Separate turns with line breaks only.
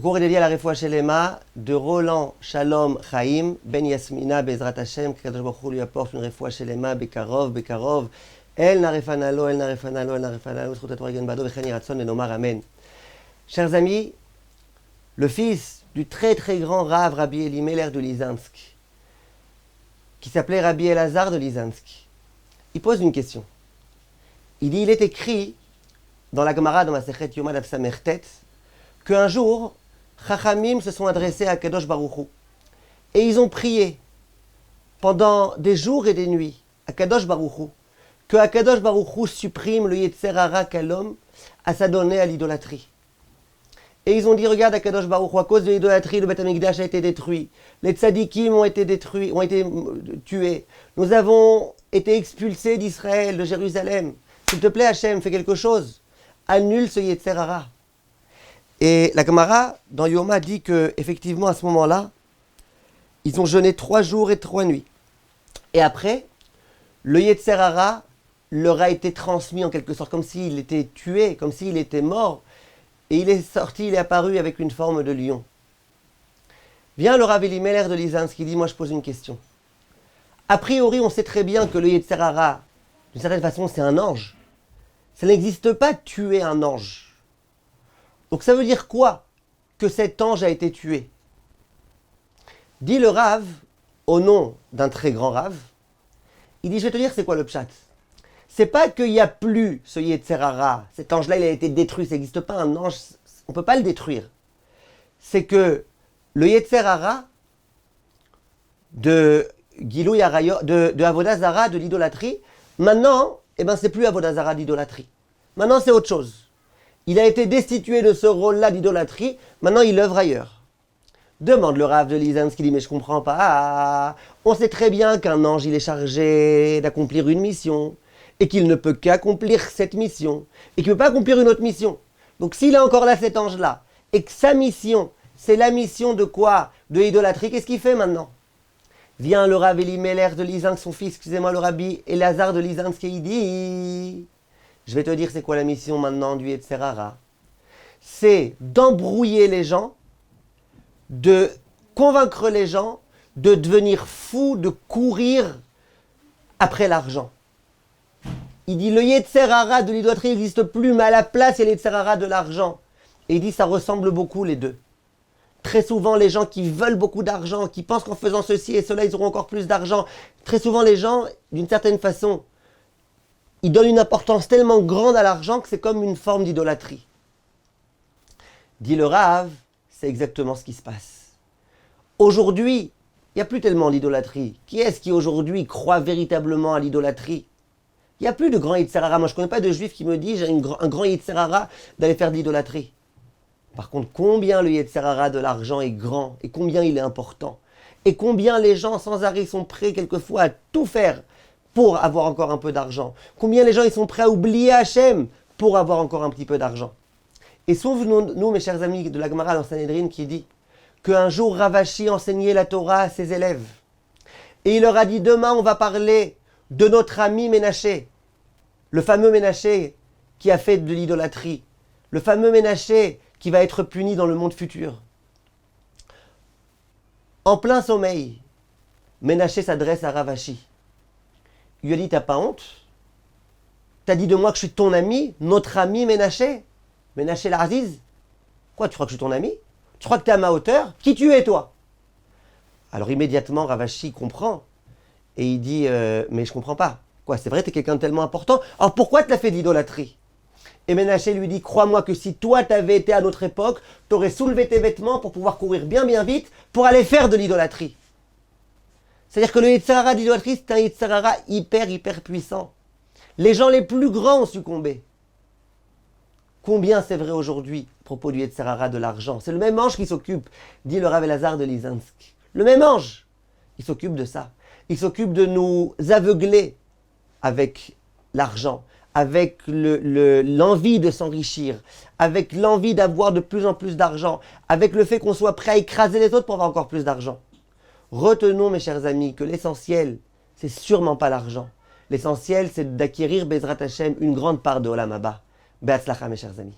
cours est dédié à la Refoua Shelema de Roland Shalom Chaim Ben Yasmina Bezrat Hashem, que Kadosh Baruch Hu lui apporte une Refoua Shelema Bekarov, El Narefanalo, El Narefanalo, El Narefanalo, Zchut HaTorah Gen Bado, Vechen Yiratzon Lenomar Amen. Chers amis, le fils du très très grand Rav Rabbi Elimelech de Lizansk, qui s'appelait Rabbi Elazar de Lizansk, il pose une question. Il dit, il est écrit dans la Gemara, dans Masechet Yoma Daf Samertet, qu'un jour, Chachamim se sont adressés à Kadosh Baruch Hu et ils ont prié pendant des jours et des nuits à Kadosh Baruch Hu que Kadosh Baruch Hu supprime le Yetzer Hara qu'a l'homme à s'adonner à l'idolâtrie. Et ils ont dit, regarde Kadosh Baruch Hu, à cause de l'idolâtrie, le Beth Amikdash a été détruit, les tzadikim ont été détruits, ont été tués, nous avons été expulsés d'Israël, de Jérusalem. S'il te plaît Hachem, fais quelque chose, annule ce Yetzer Hara. Et la Gemara, dans Yoma, dit qu'effectivement, à ce moment-là, ils ont jeûné 3 jours et 3 nuits. Et après, le Yetzer Hara leur a été transmis en quelque sorte, comme s'il était tué, comme s'il était mort. Et il est sorti, il est apparu avec une forme de lion. Vient le Rav Elimelech de Lizansk qui dit, moi je pose une question. A priori, on sait très bien que le Yetzer Hara, d'une certaine façon, c'est un ange. Ça n'existe pas tuer un ange. Donc ça veut dire quoi que cet ange a été tué? Dit le Rav, au nom d'un très grand Rav, il dit, je vais te dire c'est quoi le pshat. C'est pas qu'il n'y a plus ce Yetzer Hara, cet ange-là il a été détruit, ça n'existe pas un ange, on ne peut pas le détruire. C'est que le Yetzer Hara de Gilui Arayot, de Avodah Zara, de l'idolâtrie, maintenant, c'est plus Avodah Zara d'idolâtrie. Maintenant c'est autre chose. Il a été destitué de ce rôle-là d'idolâtrie, maintenant il œuvre ailleurs. Demande le Rav de Lizansk qui dit, mais je comprends pas, on sait très bien qu'un ange il est chargé d'accomplir une mission, et qu'il ne peut qu'accomplir cette mission, et qu'il ne peut pas accomplir une autre mission. Donc s'il est encore là cet ange-là, et que sa mission, c'est la mission de quoi? De l'idolâtrie, qu'est-ce qu'il fait maintenant? Vient le Rav Elimelech de Lizansk, son fils, excusez-moi, le Rabbi Elazar de Lizansk, et il dit... Je vais te dire c'est quoi la mission maintenant du Yetzer Hara. C'est d'embrouiller les gens, de convaincre les gens, de devenir fous, de courir après l'argent. Il dit le Yetzer Hara de l'idolâtrie n'existe plus, mais à la place il y a le Yetzer Hara de l'argent. Et il dit ça ressemble beaucoup les deux. Très souvent les gens qui veulent beaucoup d'argent, qui pensent qu'en faisant ceci et cela ils auront encore plus d'argent, très souvent les gens d'une certaine façon, ils donnent une importance tellement grande à l'argent que c'est comme une forme d'idolâtrie. Dit le Rav, c'est exactement ce qui se passe. Aujourd'hui, il n'y a plus tellement d'idolâtrie. Qui est-ce qui aujourd'hui croit véritablement à l'idolâtrie? Il n'y a plus de grand Yetzer Hara. Moi, je ne connais pas de juif qui me dit j'ai un grand Yetzer Hara d'aller faire de l'idolâtrie. Par contre, combien le Yetzer Hara de l'argent est grand et combien il est important. Et combien les gens sans arrêt sont prêts quelquefois à tout faire pour avoir encore un peu d'argent. Combien les gens ils sont prêts à oublier Hachem pour avoir encore un petit peu d'argent. Et souvenons-nous, mes chers amis, de la Gemara dans Sanhedrin qui dit qu'un jour Rav Ashi enseignait la Torah à ses élèves. Et il leur a dit, demain on va parler de notre ami Ménaché, le fameux Ménaché qui a fait de l'idolâtrie, le fameux Ménaché qui va être puni dans le monde futur. En plein sommeil, Ménaché s'adresse à Rav Ashi. Il lui a dit, t'as pas honte? T'as dit de moi que je suis ton ami, notre ami Ménaché? Ménaché l'Aziz? Quoi, tu crois que je suis ton ami? Tu crois que t'es à ma hauteur? Qui tu es, toi? Alors immédiatement, Rav Ashi comprend. Et il dit, mais je comprends pas. Quoi, c'est vrai, t'es quelqu'un de tellement important. Alors pourquoi tu l'as fait d'idolâtrie? Et Ménaché lui dit, crois-moi que si toi t'avais été à notre époque, t'aurais soulevé tes vêtements pour pouvoir courir bien vite pour aller faire de l'idolâtrie. C'est-à-dire que le Yetzer Hara d'idolâtrie, c'est un Yetzer Hara hyper puissant. Les gens les plus grands ont succombé. Combien c'est vrai aujourd'hui à propos du Yetzer Hara de l'argent? C'est le même ange qui s'occupe, dit le Rav Elazar de Lizansk. Le même ange, il s'occupe de ça. Il s'occupe de nous aveugler avec l'argent, avec l'envie de s'enrichir, avec l'envie d'avoir de plus en plus d'argent, avec le fait qu'on soit prêt à écraser les autres pour avoir encore plus d'argent. Retenons, mes chers amis, que l'essentiel, c'est sûrement pas l'argent. L'essentiel, c'est d'acquérir, Bezrat Hashem, une grande part de Olam Haba. Be'atzlacha, mes chers amis.